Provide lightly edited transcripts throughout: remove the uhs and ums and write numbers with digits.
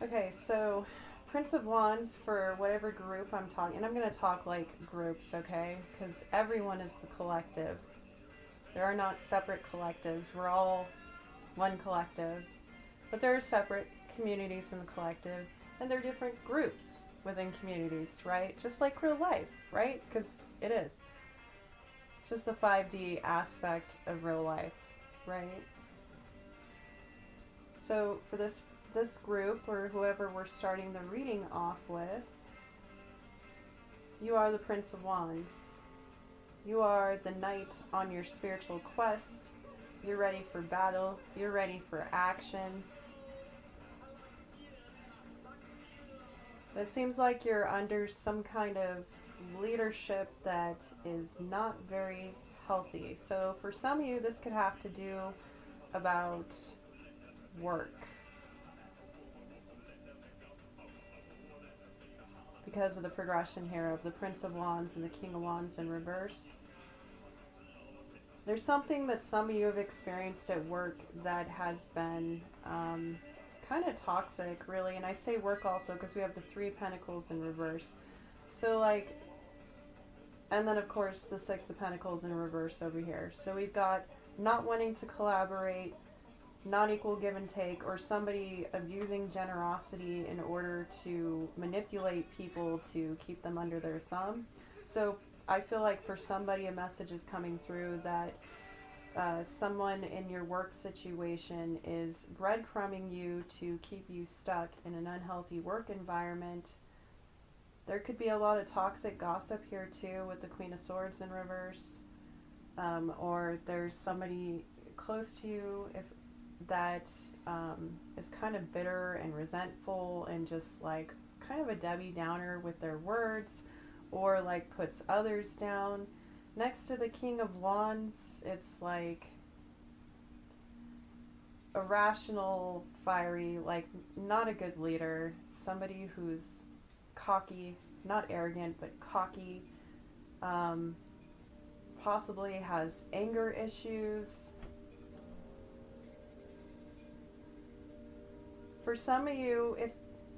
Okay, so Prince of Wands for whatever group I'm talking, and I'm going to talk like groups, okay? Because everyone is the collective. There are not separate collectives. We're all one collective. But there are separate communities in the collective, and there are different groups within communities, right? Just like real life, right? Because it is. It's just the 5D aspect of real life, right? So for this group, or whoever we're starting the reading off with, you are the Prince of Wands. You are the knight on your spiritual quest. You're ready for battle. You're ready for action. It seems like you're under some kind of leadership that is not very healthy. So for some of you, this could have to do about work. Because of the progression here of the Prince of Wands and the King of Wands in reverse. There's something that some of you have experienced at work that has been kind of toxic, really. And I say work also because we have the 3 Pentacles in reverse. So like, and then of course the 6 of Pentacles in reverse over here. So we've got not wanting to collaborate, not equal give and take, or somebody abusing generosity in order to manipulate people to keep them under their thumb. So I feel like for somebody a message is coming through that someone in your work situation is breadcrumbing you to keep you stuck in an unhealthy work environment. There could be a lot of toxic gossip here too with the Queen of Swords in reverse. Or there's somebody close to you that is kind of bitter and resentful and just like kind of a Debbie Downer with their words, or like puts others down. Next to the King of Wands, it's like irrational, fiery, like not a good leader, somebody who's cocky, not arrogant, but cocky, possibly has anger issues. For some of you, if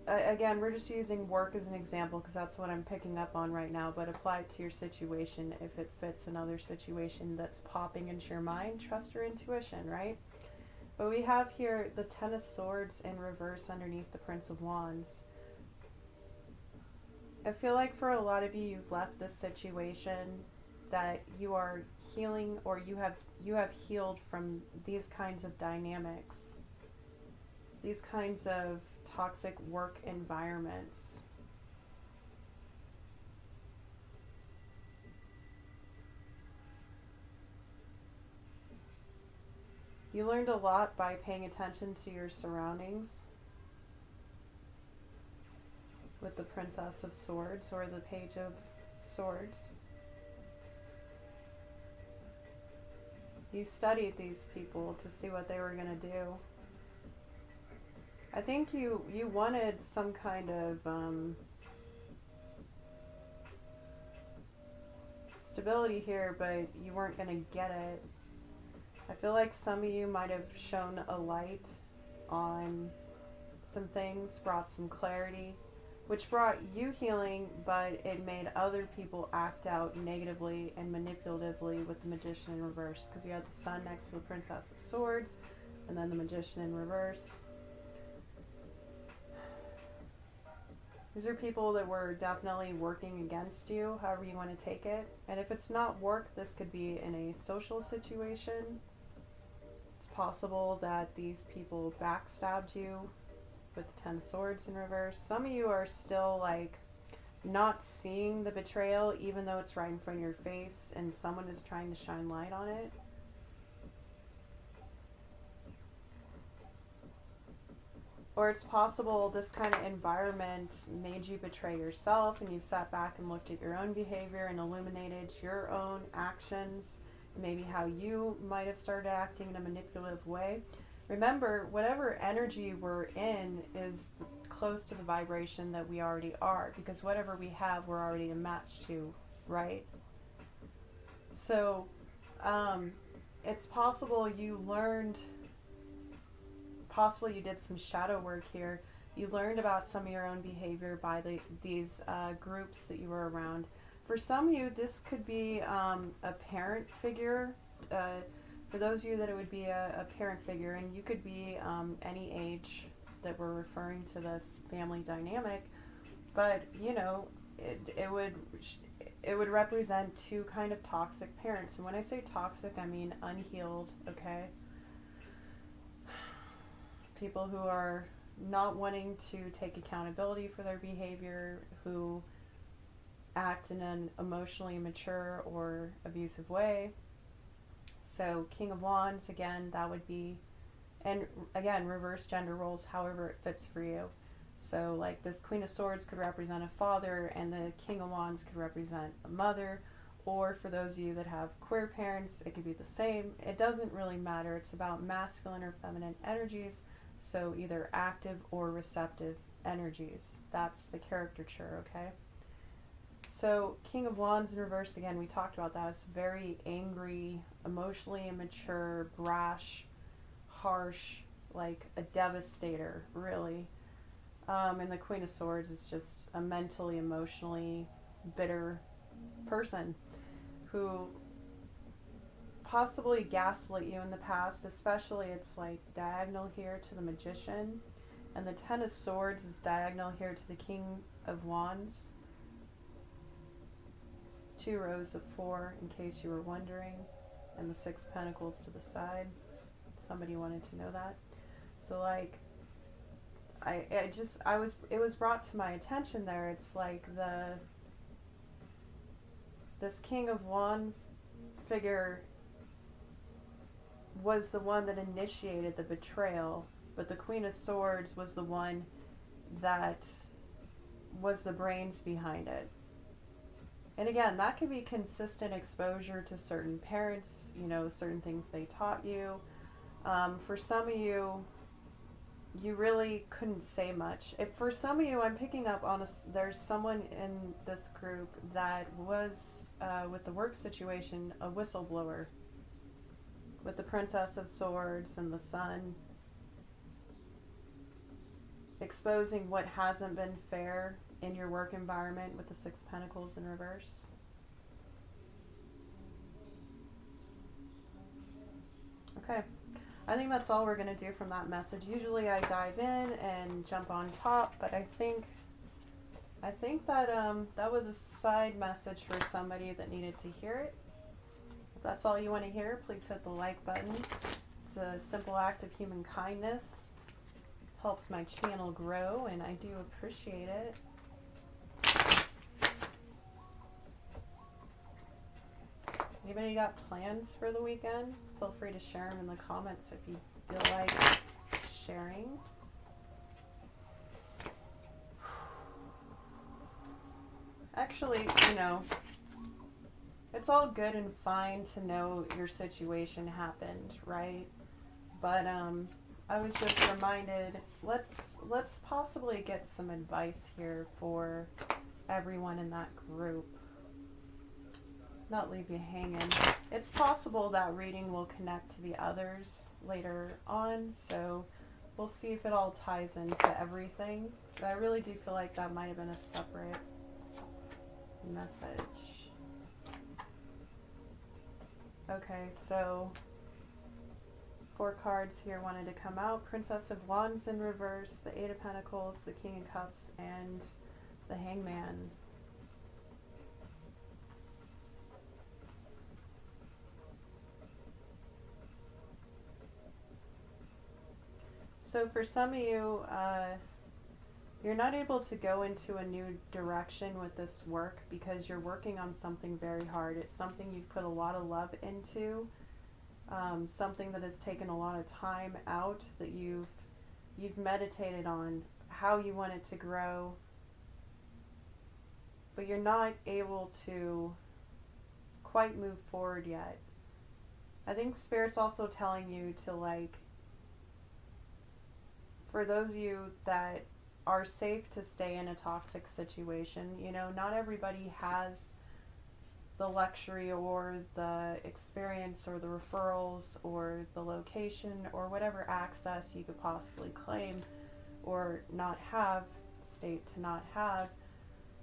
again, we're just using work as an example because that's what I'm picking up on right now, but apply it to your situation if it fits another situation that's popping into your mind. Trust your intuition, right? But we have here the Ten of Swords in reverse underneath the Prince of Wands. I feel like for a lot of you, you've left this situation that you are healing, or you have healed from these kinds of dynamics, these kinds of toxic work environments. You learned a lot by paying attention to your surroundings with the Princess of Swords or the Page of Swords. You studied these people to see what they were going to do. I think you wanted some kind of stability here, but you weren't going to get it. I feel like some of you might have shown a light on some things, brought some clarity, which brought you healing, but it made other people act out negatively and manipulatively with the Magician in reverse, because you had the Sun next to the Princess of Swords, and then the Magician in reverse. These are people that were definitely working against you, however you want to take it. And if it's not work, this could be in a social situation. It's possible that these people backstabbed you with the Ten of Swords in reverse. Some of you are still like not seeing the betrayal, even though it's right in front of your face and someone is trying to shine light on it. Or it's possible this kind of environment made you betray yourself, and you've sat back and looked at your own behavior and illuminated your own actions, maybe how you might have started acting in a manipulative way. Remember, whatever energy we're in is close to the vibration that we already are, because whatever we have, we're already a match to, right? So it's possible you learned, possibly you did some shadow work here. you learned about some of your own behavior by these groups that you were around. For some of you, this could be a parent figure. For those of you that it would be a parent figure, and you could be any age that we're referring to this family dynamic, but you know, it would represent two kind of toxic parents. And when I say toxic, I mean unhealed, okay? People who are not wanting to take accountability for their behavior, who act in an emotionally immature or abusive way. So King of Wands, again, that would be, and again, reverse gender roles, however it fits for you. So like this Queen of Swords could represent a father, and the King of Wands could represent a mother. Or for those of you that have queer parents, it could be the same. It doesn't really matter. It's about masculine or feminine energies. So either active or receptive energies. That's the caricature, okay? So King of Wands in reverse, again, we talked about that. It's very angry, emotionally immature, brash, harsh, like a devastator, really. And the Queen of Swords is just a mentally, emotionally bitter person who possibly gaslit you in the past. Especially it's like diagonal here to the Magician, and the Ten of Swords is diagonal here to the King of Wands. 2 rows of 4, in case you were wondering, and the 6 Pentacles to the side. Somebody wanted to know that. So like, it was brought to my attention there. It's like this King of Wands figure was the one that initiated the betrayal, but the Queen of Swords was the one that was the brains behind it. And again, that could be consistent exposure to certain parents, you know, certain things they taught you. For some of you, you really couldn't say much. For some of you, I'm picking up on there's someone in this group that was, with the work situation, a whistleblower. With the Princess of Swords and the Sun. Exposing what hasn't been fair in your work environment with the 6 Pentacles in reverse. Okay, I think that's all we're going to do from that message. Usually I dive in and jump on top, but I think that that was a side message for somebody that needed to hear it. If that's all you want to hear, please hit the like button. It's a simple act of human kindness. Helps my channel grow, and I do appreciate it. Anybody got plans for the weekend? Feel free to share them in the comments if you feel like sharing. Actually, you know, it's all good and fine to know your situation happened, right? But I was just reminded, let's possibly get some advice here for everyone in that group. Not leave you hanging. It's possible that reading will connect to the others later on, so we'll see if it all ties into everything. But I really do feel like that might have been a separate message. Okay, so 4 cards here wanted to come out. Princess of Wands in reverse, the 8 of Pentacles, the King of Cups, and the Hangman. So for some of you, you're not able to go into a new direction with this work because you're working on something very hard. It's something you've put a lot of love into, something that has taken a lot of time out, that you've meditated on how you want it to grow, but you're not able to quite move forward yet. I think Spirit's also telling you to, like, for those of you that are safe to stay in a toxic situation, you know, not everybody has the luxury or the experience or the referrals or the location or whatever access you could possibly claim or not have, state to not have,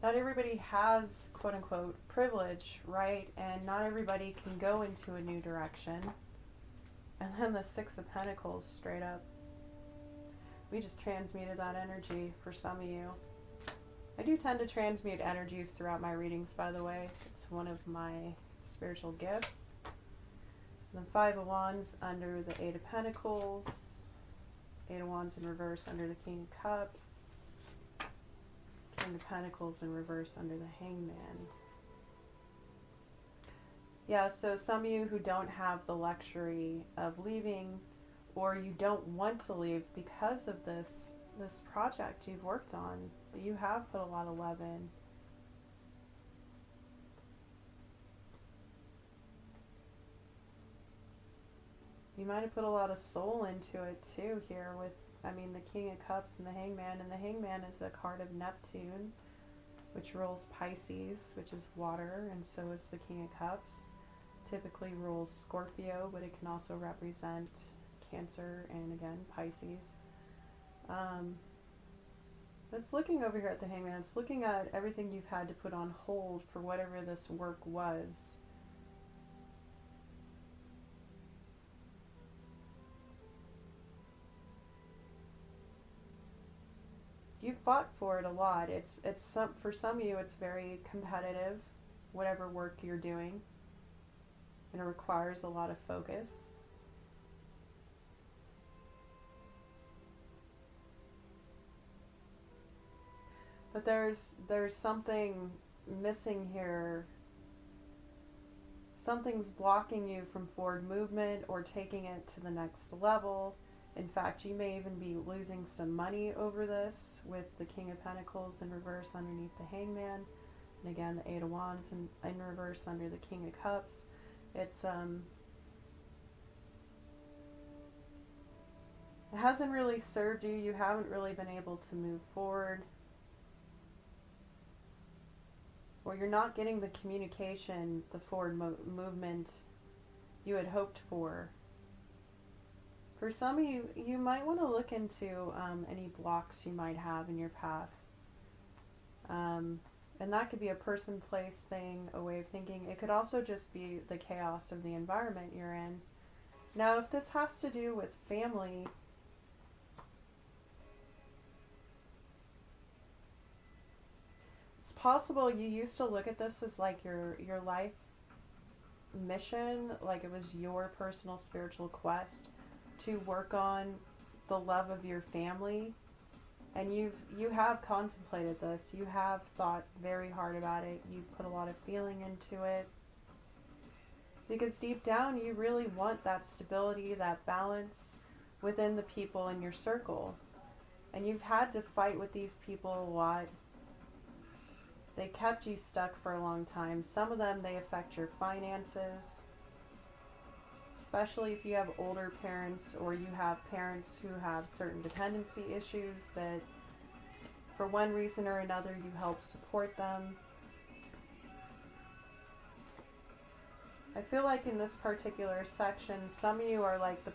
not everybody has quote unquote privilege, right? And not everybody can go into a new direction. And then the Six of Pentacles straight up. We just transmuted that energy for some of you. I do tend to transmute energies throughout my readings, by the way. It's one of my spiritual gifts. And the Five of Wands under the Eight of Pentacles. Eight of Wands in reverse under the King of Cups. King of Pentacles in reverse under the Hangman. Yeah, so some of you who don't have the luxury of leaving, or you don't want to leave because of this project you've worked on, that you have put a lot of love in. You might have put a lot of soul into it too here with, I mean, the King of Cups and the Hangman. And the Hangman is a card of Neptune, which rules Pisces, which is water, and so is the King of Cups. Typically rules Scorpio, but it can also represent Cancer and, again, Pisces. It's looking over here at the Hangman. It's looking at everything you've had to put on hold for whatever this work was. You fought for it a lot. For some of you, it's very competitive, whatever work you're doing, and it requires a lot of focus. But there's something missing here. Something's blocking you from forward movement or taking it to the next level. In fact, you may even be losing some money over this with the King of Pentacles in reverse underneath the Hangman. And again, the Eight of Wands in reverse under the King of Cups. It hasn't really served you. You haven't really been able to move forward. Or you're not getting the communication, the forward movement you had hoped for. For some of you, you might want to look into any blocks you might have in your path. And that could be a person, place, thing, a way of thinking. It could also just be the chaos of the environment you're in. Now, if this has to do with family, it's possible you used to look at this as like your life mission, like it was your personal spiritual quest to work on the love of your family. And you have contemplated this. You have thought very hard about it. You've put a lot of feeling into it. Because deep down, you really want that stability, that balance within the people in your circle. And you've had to fight with these people a lot. They kept you stuck for a long time. Some of them, they affect your finances. Especially if you have older parents or you have parents who have certain dependency issues that for one reason or another you help support them. I feel like in this particular section, some of you are like the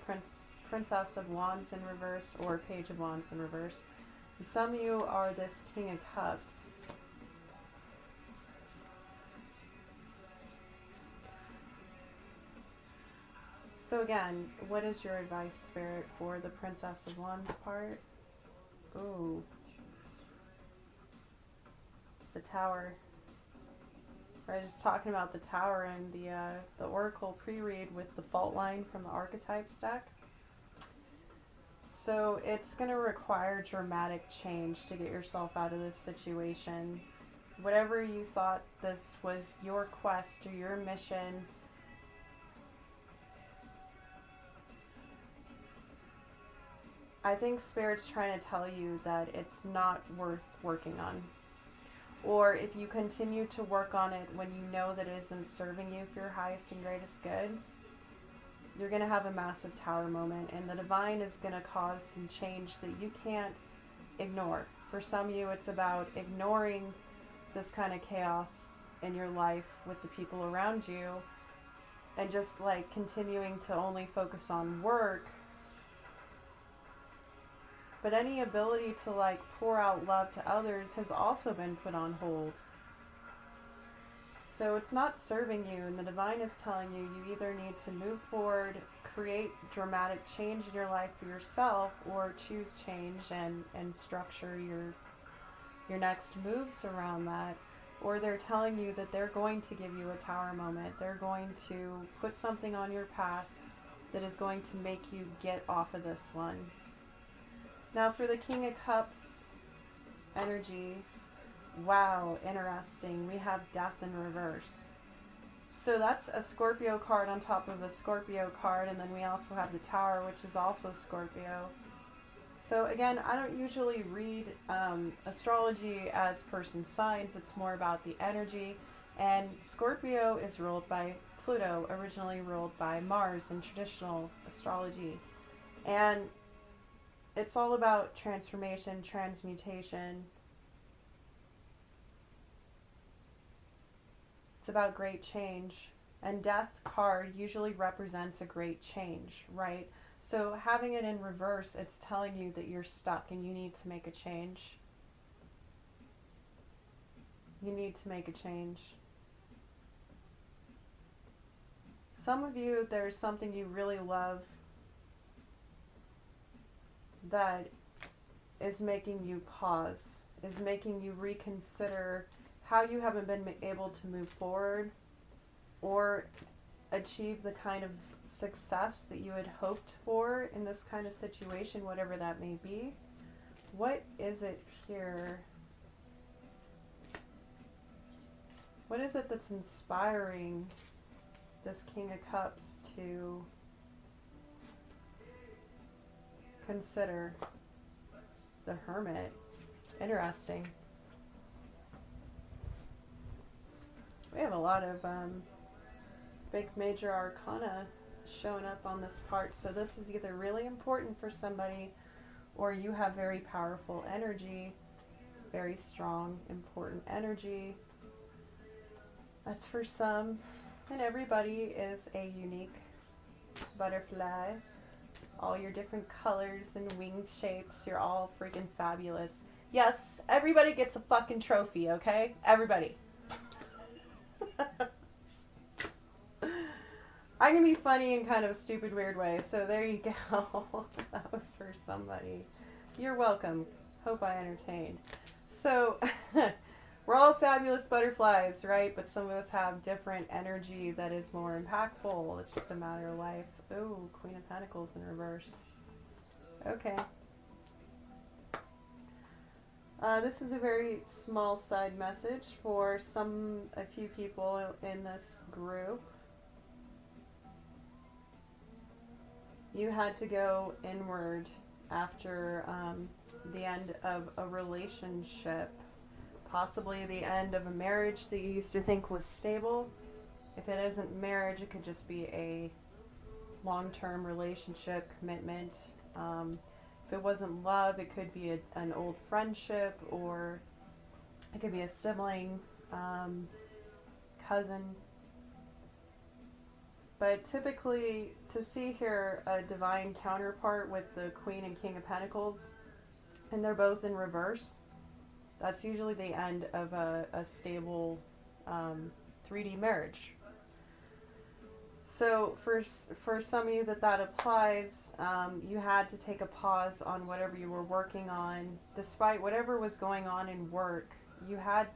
Princess of Wands in reverse or Page of Wands in reverse. And some of you are this King of Cups. So again, what is your advice, Spirit, for the Princess of Wands part? Ooh. The Tower. I was just talking about the Tower and the Oracle pre-read with the fault line from the Archetypes deck. So it's going to require dramatic change to get yourself out of this situation. Whatever you thought this was your quest or your mission, I think Spirit's trying to tell you that it's not worth working on. Or if you continue to work on it when you know that it isn't serving you for your highest and greatest good, you're going to have a massive Tower moment. And the Divine is going to cause some change that you can't ignore. For some of you, it's about ignoring this kind of chaos in your life with the people around you and just like continuing to only focus on work. But any ability to like pour out love to others has also been put on hold. So it's not serving you, and the divine is telling you you either need to move forward, create dramatic change in your life for yourself, or choose change and structure your next moves around that. Or they're telling you that they're going to give you a tower moment. They're going to put something on your path that is going to make you get off of this one. Now for the King of Cups energy, wow, interesting. We have Death in reverse. So that's a Scorpio card on top of a Scorpio card, and then we also have the Tower, which is also Scorpio. So again, I don't usually read astrology as person signs. It's more about the energy. And Scorpio is ruled by Pluto, originally ruled by Mars in traditional astrology. And it's all about transformation, transmutation. It's about great change. And Death card usually represents a great change, right? So having it in reverse, it's telling you that you're stuck and you need to make a change. You need to make a change. Some of you, there's something you really love that is making you pause, is making you reconsider how you haven't been able to move forward or achieve the kind of success that you had hoped for in this kind of situation, whatever that may be. What is it here? What is it that's inspiring this King of Cups to consider? The Hermit. Interesting. We have a lot of big major arcana showing up on this part, so this is either really important for somebody or you have very powerful energy, very strong, important energy. That's for some, and everybody is a unique butterfly. All your different colors and wing shapes, you're all freaking fabulous. Yes, everybody gets a fucking trophy, okay? Everybody. I can be funny in kind of a stupid, weird way, so there you go. That was for somebody. You're welcome. Hope I entertained. So, we're all fabulous butterflies, right? But some of us have different energy that is more impactful. It's just a matter of life. Ooh, Queen of Pentacles in reverse. Okay. This is a very small side message for a few people in this group. You had to go inward after the end of a relationship, possibly the end of a marriage that you used to think was stable. If it isn't marriage, it could just be a long-term relationship, commitment. If it wasn't love, it could be an old friendship, or it could be a sibling, cousin. But typically, to see here a divine counterpart with the Queen and King of Pentacles, and they're both in reverse, that's usually the end of a stable 3D marriage. So for some of you that applies, you had to take a pause on whatever you were working on. Despite whatever was going on in work, you had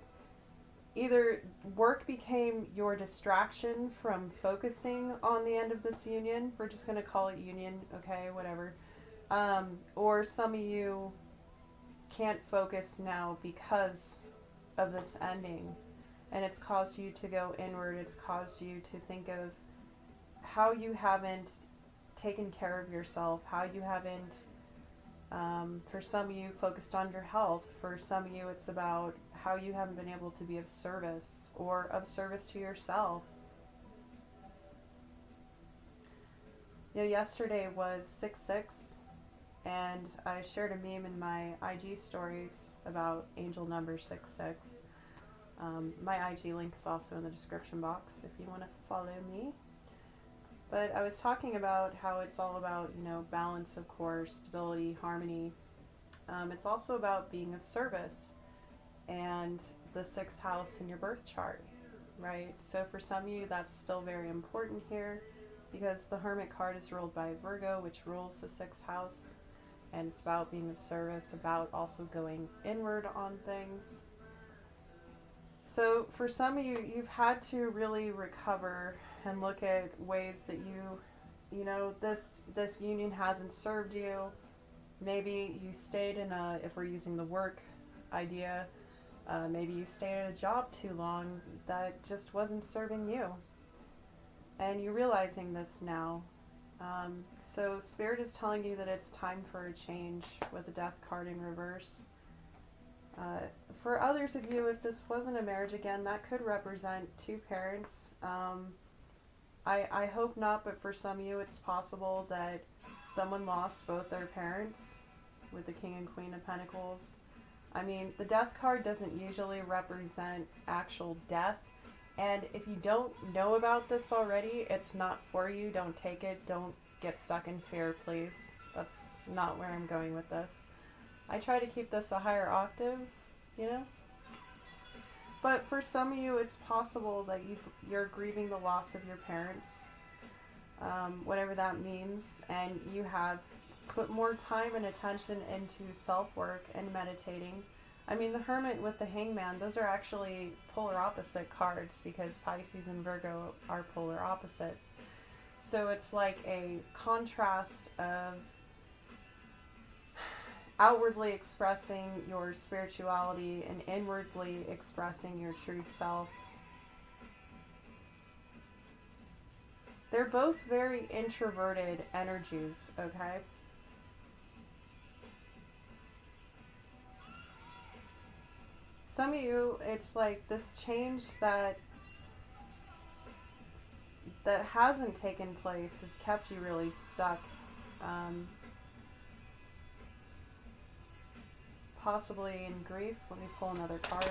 either work became your distraction from focusing on the end of this union. We're just going to call it union, okay, whatever. Or some of you can't focus now because of this ending. And it's caused you to go inward. It's caused you to think of how you haven't taken care of yourself, how you haven't, for some of you, focused on your health. For some of you, it's about how you haven't been able to be of service or of service to yourself. You know, yesterday was 6/6, and I shared a meme in my IG stories about angel number 6/6. My IG link is also in the description box if you want to follow me. But I was talking about how it's all about, you know, balance, of course, stability, harmony. It's also about being of service and the sixth house in your birth chart, right? So for some of you, that's still very important here because the Hermit card is ruled by Virgo, which rules the sixth house, and it's about being of service, about also going inward on things. So for some of you, you've had to really recover and look at ways that you know, this union hasn't served you. Maybe you stayed in a, if we're using the work idea, maybe you stayed at a job too long that just wasn't serving you. And you're realizing this now. So Spirit is telling you that it's time for a change with the Death card in reverse. For others of you, if this wasn't a marriage again, that could represent two parents. I hope not, but for some of you, it's possible that someone lost both their parents with the King and Queen of Pentacles. I mean, the Death card doesn't usually represent actual death. And if you don't know about this already, it's not for you. Don't take it. Don't get stuck in fear, please. That's not where I'm going with this. I try to keep this a higher octave, you know? But for some of you, it's possible that you're grieving the loss of your parents, whatever that means, and you have put more time and attention into self-work and meditating. I mean, the Hermit with the Hangman, those are actually polar opposite cards because Pisces and Virgo are polar opposites. So it's like a contrast of outwardly expressing your spirituality and inwardly expressing your true self. They're both very introverted energies, okay? Some of you, it's like this change that hasn't taken place has kept you really stuck. Possibly in grief. Let me pull another card.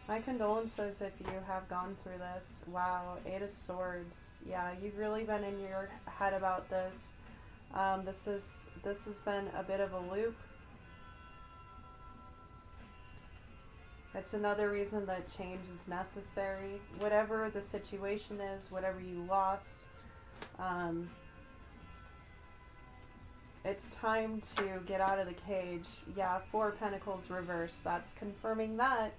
My condolences if you have gone through this. Wow, 8 of Swords. Yeah, you've really been in your head about this. This has been a bit of a loop. It's another reason that change is necessary. Whatever the situation is, whatever you lost, it's time to get out of the cage. Yeah, 4 of Pentacles reverse. That's confirming that.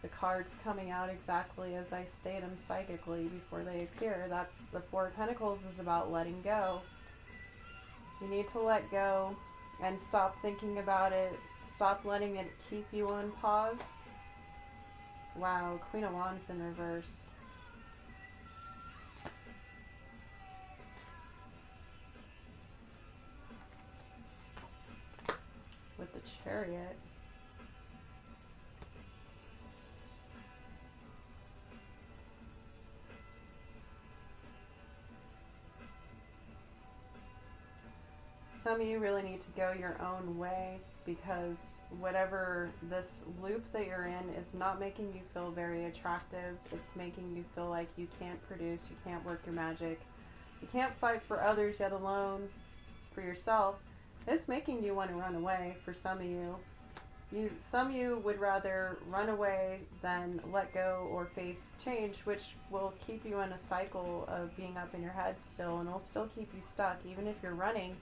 The cards coming out exactly as I state them psychically before they appear. That's the 4 of Pentacles is about letting go. You need to let go and stop thinking about it. Stop letting it keep you on pause. Wow, Queen of Wands in reverse. With the Chariot. Some of you really need to go your own way because whatever this loop that you're in is not making you feel very attractive. It's making you feel like you can't produce, you can't work your magic, you can't fight for others, yet alone for yourself. It's making you want to run away for some of you. Some of you would rather run away than let go or face change, which will keep you in a cycle of being up in your head still and will still keep you stuck even if you're running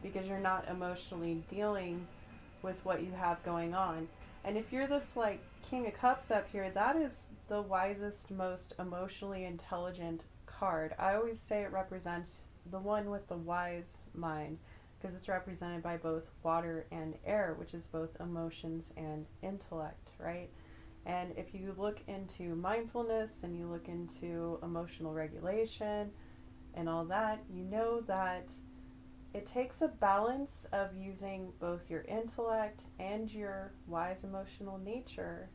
because you're not emotionally dealing with what you have going on. And if you're this like King of Cups up here, that is the wisest, most emotionally intelligent card. I always say it represents the one with the wise mind because it's represented by both water and air, which is both emotions and intellect, right? And if you look into mindfulness and you look into emotional regulation and all that, you know that it takes a balance of using both your intellect and your wise emotional nature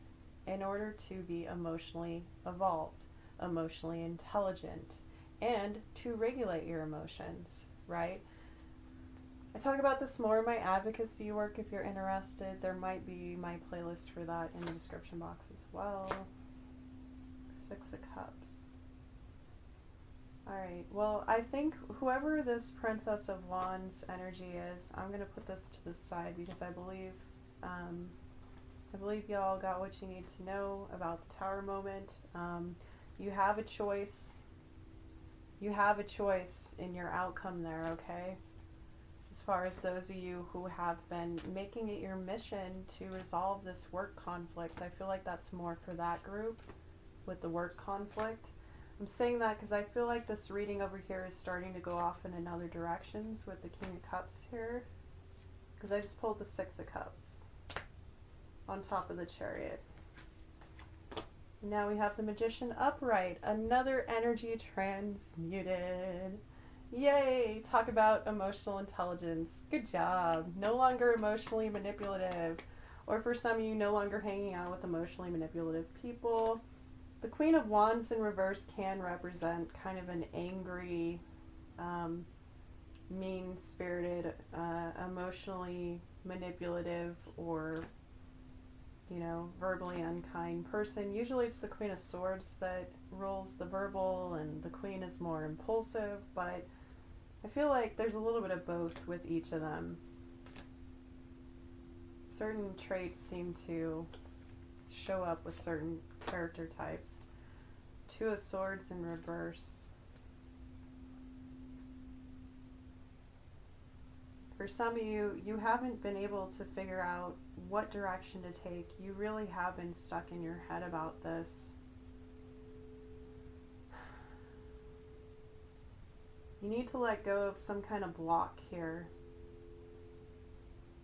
in order to be emotionally evolved, emotionally intelligent, and to regulate your emotions, right? I talk about this more in my advocacy work if you're interested. There might be my playlist for that in the description box as well. 6 of Cups. Alright. right. Well, I think whoever this Princess of Wands energy is, I'm going to put this to the side because I believe y'all got what you need to know about the Tower moment. You have a choice. You have a choice in your outcome there, okay? As far as those of you who have been making it your mission to resolve this work conflict, I feel like that's more for that group with the work conflict. I'm saying that because I feel like this reading over here is starting to go off in another directions with the King of Cups here. Because I just pulled the Six of Cups on top of the Chariot. Now we have the Magician upright, another energy transmuted. Yay! Talk about emotional intelligence. Good job. No longer emotionally manipulative. Or for some of you, no longer hanging out with emotionally manipulative people. The Queen of Wands in reverse can represent kind of an angry, mean-spirited, emotionally manipulative, or, you know, verbally unkind person. Usually it's the Queen of Swords that rules the verbal, and the Queen is more impulsive, but I feel like there's a little bit of both with each of them. Certain traits seem to show up with certain character types. Two of Swords in reverse. For some of you, you haven't been able to figure out what direction to take. You really have been stuck in your head about this. You need to let go of some kind of block here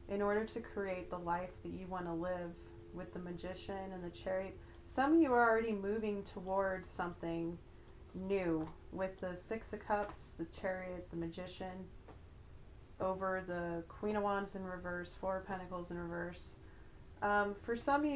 in order to create the life that you want to live with the Magician and the Chariot. Some of you are already moving towards something new with the Six of Cups, the Chariot, the Magician, over the Queen of Wands in reverse, Four of Pentacles in reverse. For some of you,